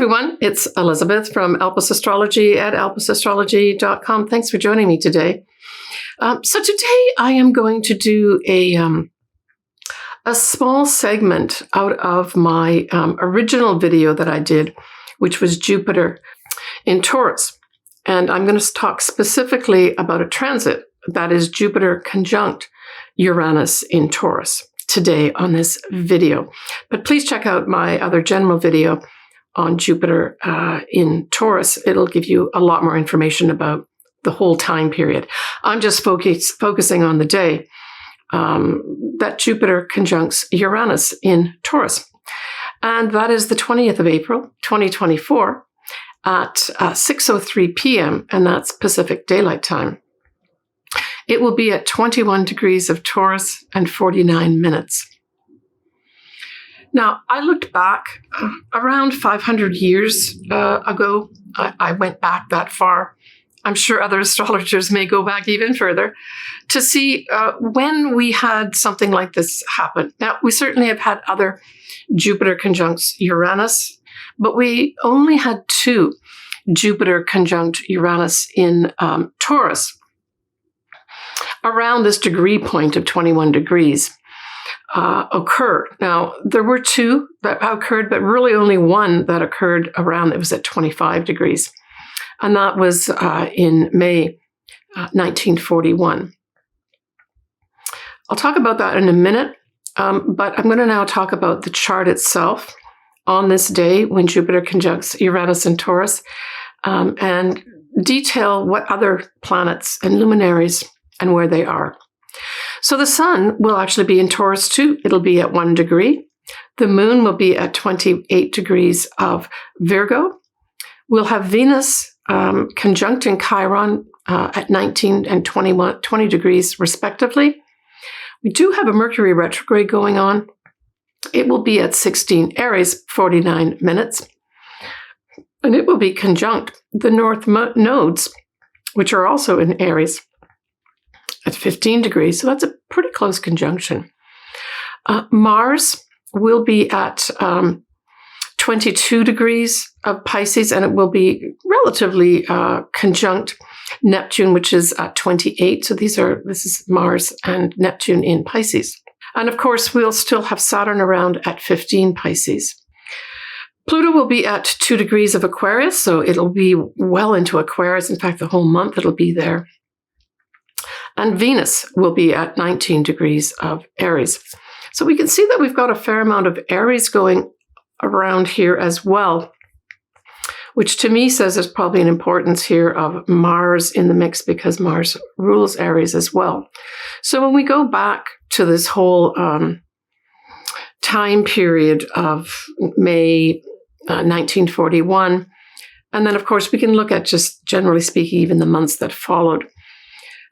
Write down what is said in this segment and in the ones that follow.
everyone, it's Elizabeth from Elpis Astrology at elpisastrology.com. Thanks for joining me today. So today I am going to do a small segment out of my original video that I did, which was Jupiter in Taurus. And I'm going to talk specifically about a transit that is Jupiter conjunct Uranus in Taurus today on this video. But please check out my other general video on Jupiter in Taurus. It'll give you a lot more information about the whole time period. I'm just focusing on the day that Jupiter conjuncts Uranus in Taurus. And that is the 20th of April, 2024 at 6:03 p.m., and that's Pacific Daylight Time. It will be at 21 degrees of Taurus and 49 minutes. Now, I looked back around 500 years ago. I went back that far. I'm sure other astrologers may go back even further to see when we had something like this happen. Now, we certainly have had other Jupiter conjuncts Uranus, but we only had two Jupiter conjunct Uranus in Taurus around this degree point of 21 degrees occurred. Now, there were two that occurred, but really only one that occurred around, it was at 25 degrees. And that was in May 1941. I'll talk about that in a minute, but I'm going to now talk about the chart itself on this day when Jupiter conjuncts Uranus in Taurus, and detail what other planets and luminaries and where they are. So the sun will actually be in Taurus too. It'll be at 1 degree. The moon will be at 28 degrees of Virgo. We'll have Venus conjunct in Chiron at 19 and 20 degrees respectively. We do have a Mercury retrograde going on. It will be at 16 Aries, 49 minutes. And it will be conjunct the north nodes, which are also in Aries, at 15 degrees. So that's a pretty close conjunction. Mars will be at 22 degrees of Pisces, and it will be relatively conjunct Neptune, which is at 28. So this is Mars and Neptune in Pisces. And of course, we'll still have Saturn around at 15 Pisces. Pluto will be at 2 degrees of Aquarius, so it'll be well into Aquarius. In fact, the whole month it'll be there. And Venus will be at 19 degrees of Aries. So we can see that we've got a fair amount of Aries going around here as well, which to me says there's probably an importance here of Mars in the mix because Mars rules Aries as well. So when we go back to this whole time period of May 1941, and then of course we can look at, just generally speaking, even the months that followed.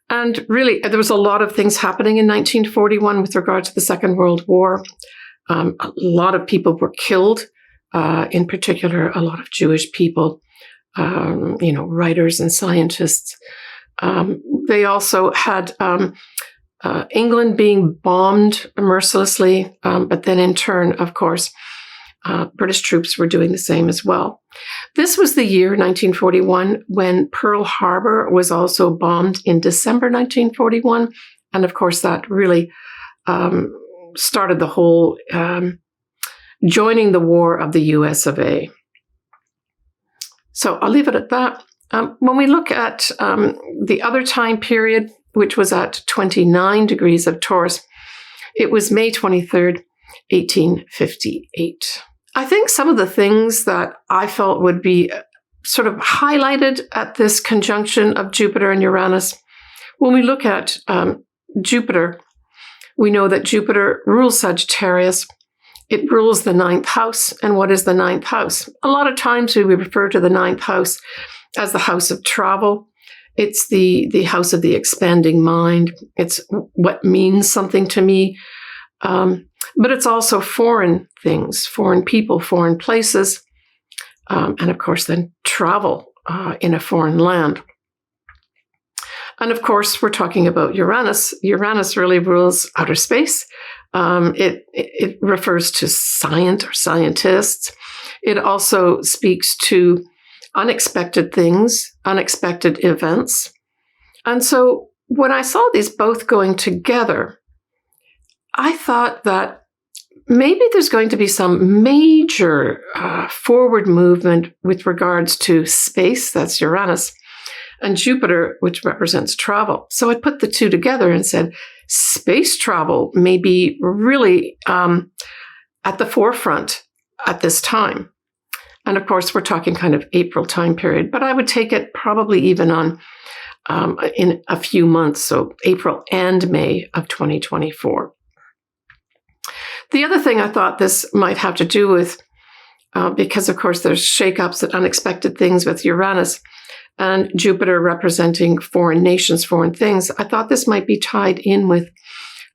And really, there was a lot of things happening in 1941 with regard to the Second World War. A lot of people were killed, in particular, a lot of Jewish people, writers and scientists. They also had England being bombed mercilessly, but then in turn, of course, British troops were doing the same as well. This was the year, 1941, when Pearl Harbor was also bombed in December 1941. And of course, that really started the whole joining the war of the US of A. So I'll leave it at that. When we look at the other time period, which was at 29 degrees of Taurus, it was May 23rd, 1858. I think some of the things that I felt would be sort of highlighted at this conjunction of Jupiter and Uranus, when we look at Jupiter, we know that Jupiter rules Sagittarius. It rules the 9th house. And what is the 9th house? A lot of times we refer to the 9th house as the house of travel. It's the house of the expanding mind. It's what means something to me. But it's also foreign things, foreign people, foreign places, and of course then travel in a foreign land. And of course, we're talking about Uranus. Uranus really rules outer space. It refers to science or scientists. It also speaks to unexpected things, unexpected events. And so when I saw these both going together, I thought that maybe there's going to be some major forward movement with regards to space, that's Uranus, and Jupiter, which represents travel. So I put the two together and said, space travel may be really at the forefront at this time. And of course, we're talking kind of April time period, but I would take it probably even on in a few months, so April and May of 2024. The other thing I thought this might have to do with, because of course there's shakeups and unexpected things with Uranus and Jupiter representing foreign nations, foreign things, I thought this might be tied in with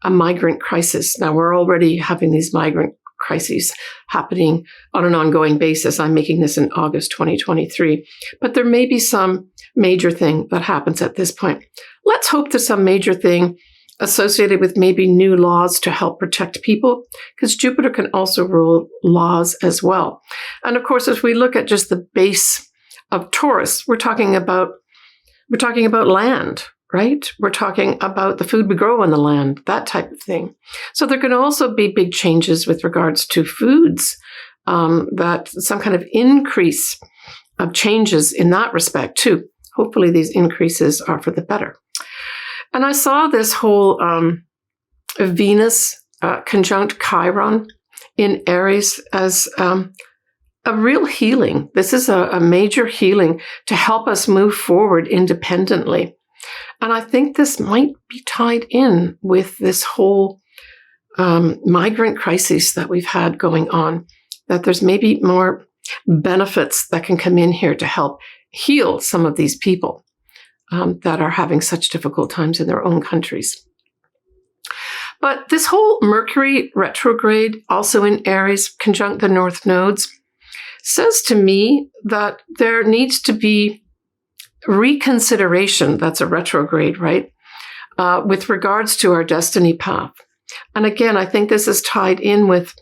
a migrant crisis. Now, we're already having these migrant crises happening on an ongoing basis. I'm making this in August 2023, but there may be some major thing that happens at this point. Let's hope there's some major thing associated with maybe new laws to help protect people, because Jupiter can also rule laws as well. And of course, if we look at just the base of Taurus, we're talking about land, right? We're talking about the food we grow on the land, that type of thing. So there can also be big changes with regards to foods, that some kind of increase of changes in that respect too. Hopefully these increases are for the better. And I saw this whole Venus conjunct Chiron in Aries as a real healing. This is a major healing to help us move forward independently. And I think this might be tied in with this whole migrant crisis that we've had going on, that there's maybe more benefits that can come in here to help heal some of these people that are having such difficult times in their own countries. But this whole Mercury retrograde, also in Aries, conjunct the North nodes, says to me that there needs to be reconsideration, that's a retrograde, right, with regards to our destiny path. And again, I think this is tied in with,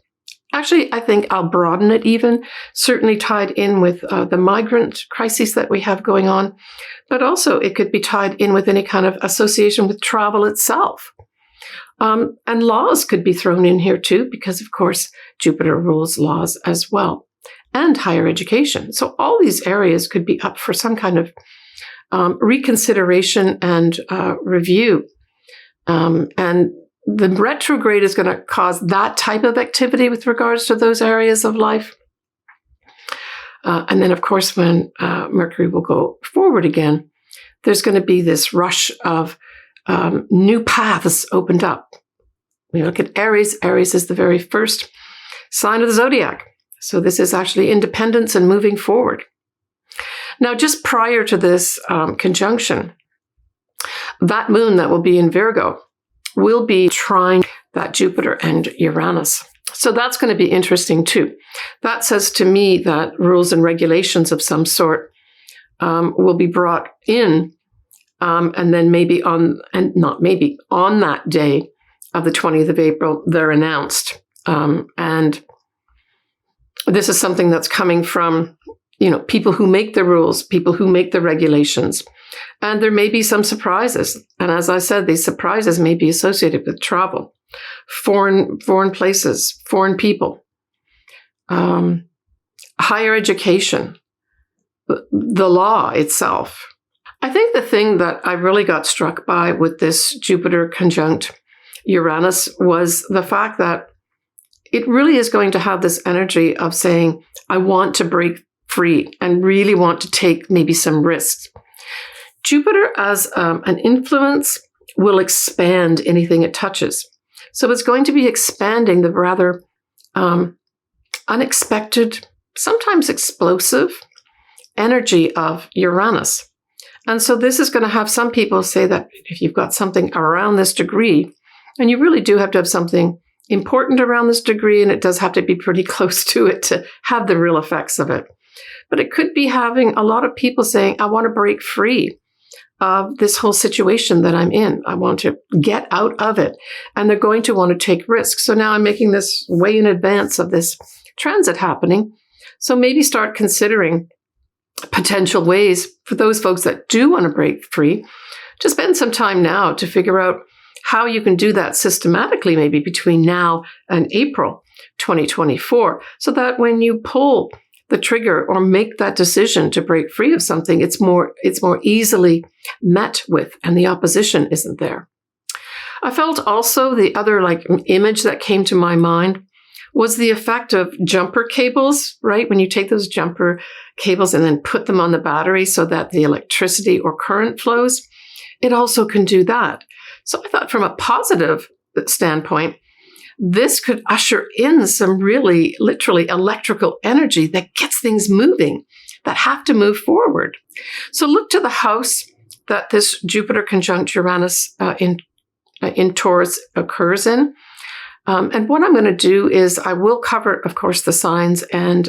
actually, I think I'll broaden it even, certainly tied in with the migrant crises that we have going on, but also it could be tied in with any kind of association with travel itself. And laws could be thrown in here too, because of course, Jupiter rules laws as well, and higher education. So all these areas could be up for some kind of reconsideration and review. And the retrograde is going to cause that type of activity with regards to those areas of life. And then, of course, when Mercury will go forward again, there's going to be this rush of new paths opened up. We look at Aries. Aries is the very first sign of the zodiac. So this is actually independence and moving forward. Now, just prior to this conjunction, that moon that will be in Virgo will be trine that Jupiter and Uranus. So that's going to be interesting too. That says to me that rules and regulations of some sort will be brought in, and then maybe on that day of the 20th of April, they're announced. And this is something that's coming from, people who make the rules, people who make the regulations. And there may be some surprises. And as I said, these surprises may be associated with travel, foreign places, foreign people, higher education, the law itself. I think the thing that I really got struck by with this Jupiter conjunct Uranus was the fact that it really is going to have this energy of saying, I want to break free and really want to take maybe some risks. Jupiter as an influence will expand anything it touches. So it's going to be expanding the rather unexpected, sometimes explosive energy of Uranus. And so this is going to have some people say that if you've got something around this degree, and you really do have to have something important around this degree, and it does have to be pretty close to it to have the real effects of it. But it could be having a lot of people saying, I want to break free of this whole situation that I'm in. I want to get out of it. And they're going to want to take risks. So now I'm making this way in advance of this transit happening. So maybe start considering potential ways for those folks that do want to break free to spend some time now to figure out how you can do that systematically, maybe between now and April 2024, so that when you pull the trigger or make that decision to break free of something, it's more easily met with, and the opposition isn't there. I felt also the other image that came to my mind was the effect of jumper cables, right? When you take those jumper cables and then put them on the battery so that the electricity or current flows, it also can do that. So I thought from a positive standpoint, this could usher in some really literally electrical energy that gets things moving, that have to move forward. So look to the house that this Jupiter conjunct Uranus in Taurus occurs in. And what I'm going to do is I will cover, of course, the signs and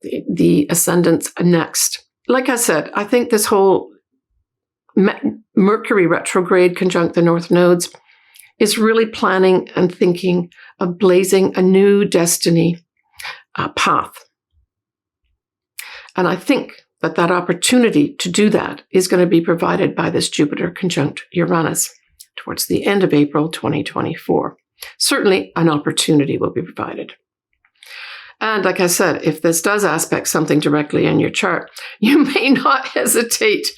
the ascendants next. Like I said, I think this whole Mercury retrograde conjunct the North nodes is really planning and thinking of blazing a new destiny path. And I think that opportunity to do that is going to be provided by this Jupiter conjunct Uranus towards the end of April 2024. Certainly an opportunity will be provided. And like I said, if this does aspect something directly in your chart, you may not hesitate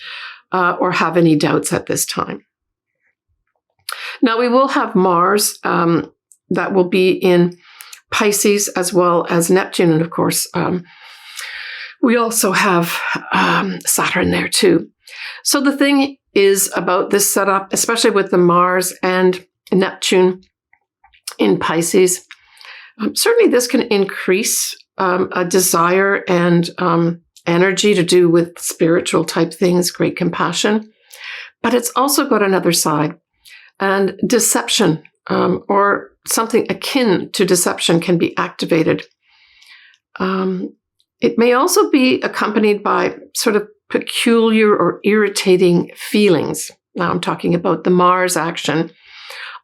or have any doubts at this time. Now, we will have Mars that will be in Pisces as well as Neptune. And of course, we also have Saturn there too. So the thing is about this setup, especially with the Mars and Neptune in Pisces, certainly this can increase a desire and energy to do with spiritual type things, great compassion. But it's also got another side. And deception or something akin to deception can be activated. It may also be accompanied by sort of peculiar or irritating feelings. Now I'm talking about the Mars action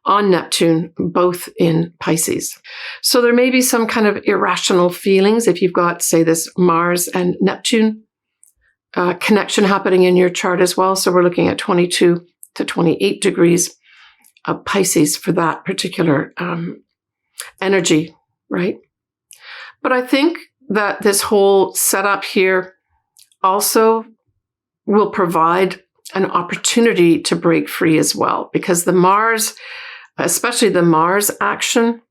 on Neptune, both in Pisces. So there may be some kind of irrational feelings if you've got, say, this Mars and Neptune connection happening in your chart as well. So we're looking at 22 to 28 degrees of Pisces for that particular energy, right? But I think that this whole setup here also will provide an opportunity to break free as well, because the Mars, especially the Mars action,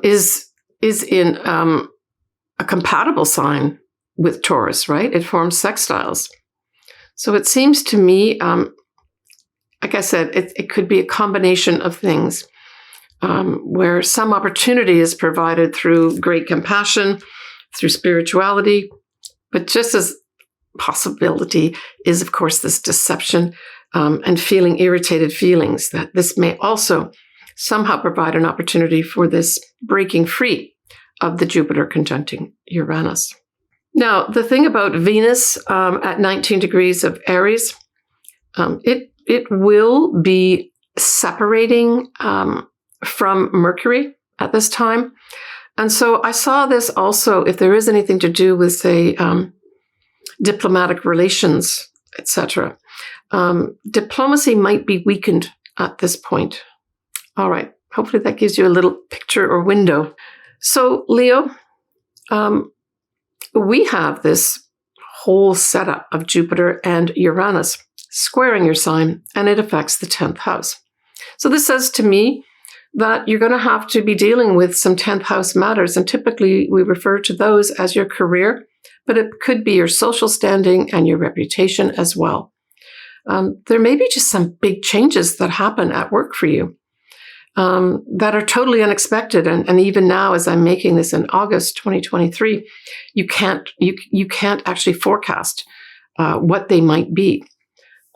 is in a compatible sign with Taurus, right? It forms sextiles. So it seems to me, like I said, it could be a combination of things where some opportunity is provided through great compassion, through spirituality, but just as possibility is, of course, this deception and feeling irritated feelings, that this may also somehow provide an opportunity for this breaking free of the Jupiter conjuncting Uranus. Now, the thing about Venus at 19 degrees of Aries, it will be separating from Mercury at this time. And so I saw this also, if there is anything to do with, say, diplomatic relations, etc. Diplomacy might be weakened at this point. All right. Hopefully that gives you a little picture or window. So, Leo, we have this whole setup of Jupiter and Uranus squaring your sign, and it affects the 10th house. So this says to me that you're going to have to be dealing with some 10th house matters, and typically we refer to those as your career, but it could be your social standing and your reputation as well. There may be just some big changes that happen at work for you that are totally unexpected, and even now, as I'm making this in August 2023, you can't actually forecast what they might be.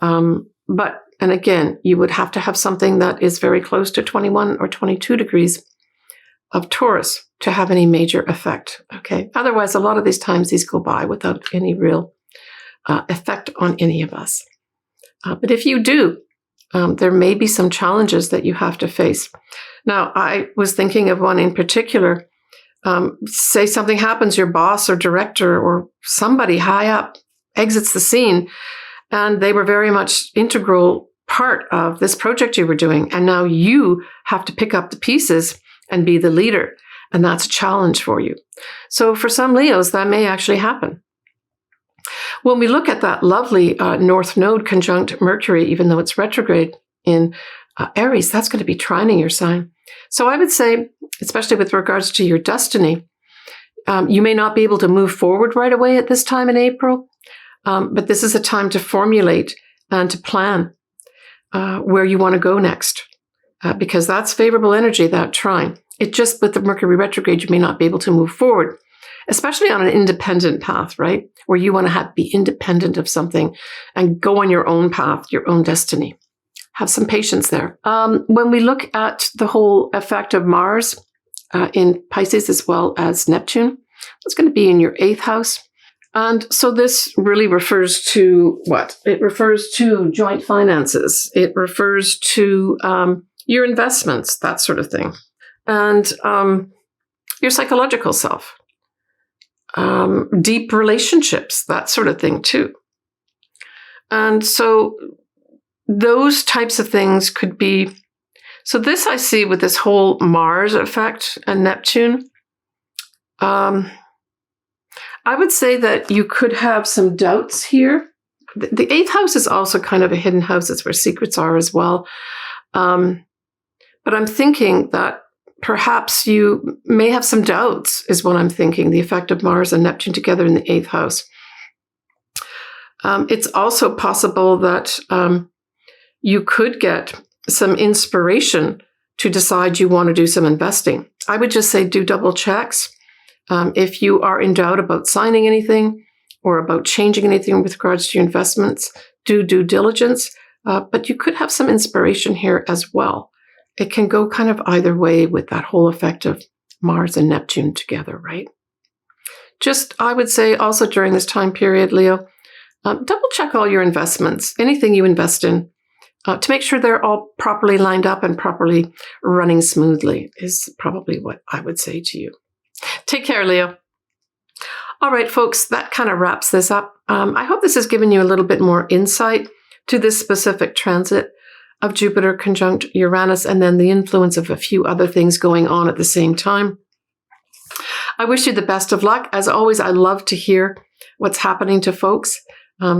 And again, you would have to have something that is very close to 21 or 22 degrees of Taurus to have any major effect. Okay. Otherwise, a lot of these times these go by without any real effect on any of us. But if you do, there may be some challenges that you have to face. Now, I was thinking of one in particular Say something happens, your boss or director or somebody high up exits the scene, and they were very much integral part of this project you were doing. And now you have to pick up the pieces and be the leader. And that's a challenge for you. So for some Leos, that may actually happen. When we look at that lovely North Node conjunct Mercury, even though it's retrograde in Aries, that's going to be trining your sign. So I would say, especially with regards to your destiny, you may not be able to move forward right away at this time in April, but this is a time to formulate and to plan where you want to go next, because that's favorable energy, that trine. It just, with the Mercury retrograde, you may not be able to move forward, especially on an independent path, right? Where you want to be independent of something and go on your own path, your own destiny. Have some patience there. When we look at the whole effect of Mars in Pisces as well as Neptune, it's going to be in your 8th house. And so this really refers to what? It refers to joint finances. It refers to your investments, that sort of thing. And your psychological self. Deep relationships, that sort of thing too. And so those types of things could be, so this I see with this whole Mars effect and Neptune. I would say that you could have some doubts here. The 8th house is also kind of a hidden house. It's where secrets are as well. But I'm thinking that perhaps you may have some doubts, is what I'm thinking, the effect of Mars and Neptune together in the 8th house. It's also possible that you could get some inspiration to decide you want to do some investing. I would just say do double checks. If you are in doubt about signing anything or about changing anything with regards to your investments, do due diligence. But you could have some inspiration here as well. It can go kind of either way with that whole effect of Mars and Neptune together, right? Just, I would say also during this time period, Leo, double check all your investments, anything you invest in, to make sure they're all properly lined up and properly running smoothly is probably what I would say to you. Take care, Leo. All right, folks, that kind of wraps this up. I hope this has given you a little bit more insight to this specific transit of Jupiter conjunct Uranus and then the influence of a few other things going on at the same time. I wish you the best of luck. As always, I love to hear what's happening to folks.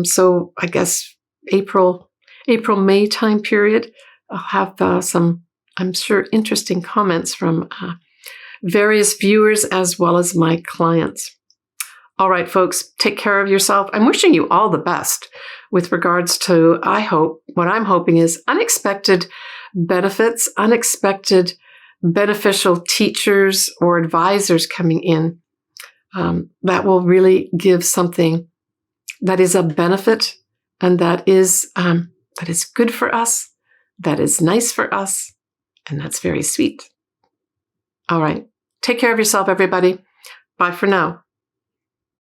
So I guess April-May time period, I'll have some, I'm sure, interesting comments from various viewers as well as my clients. All right, folks, take care of yourself. I'm wishing you all the best with regards to, I hope, what I'm hoping is unexpected benefits, unexpected beneficial teachers or advisors coming in that will really give something that is a benefit and that is good for us, that is nice for us, and that's very sweet. All right. Take care of yourself, everybody. Bye for now.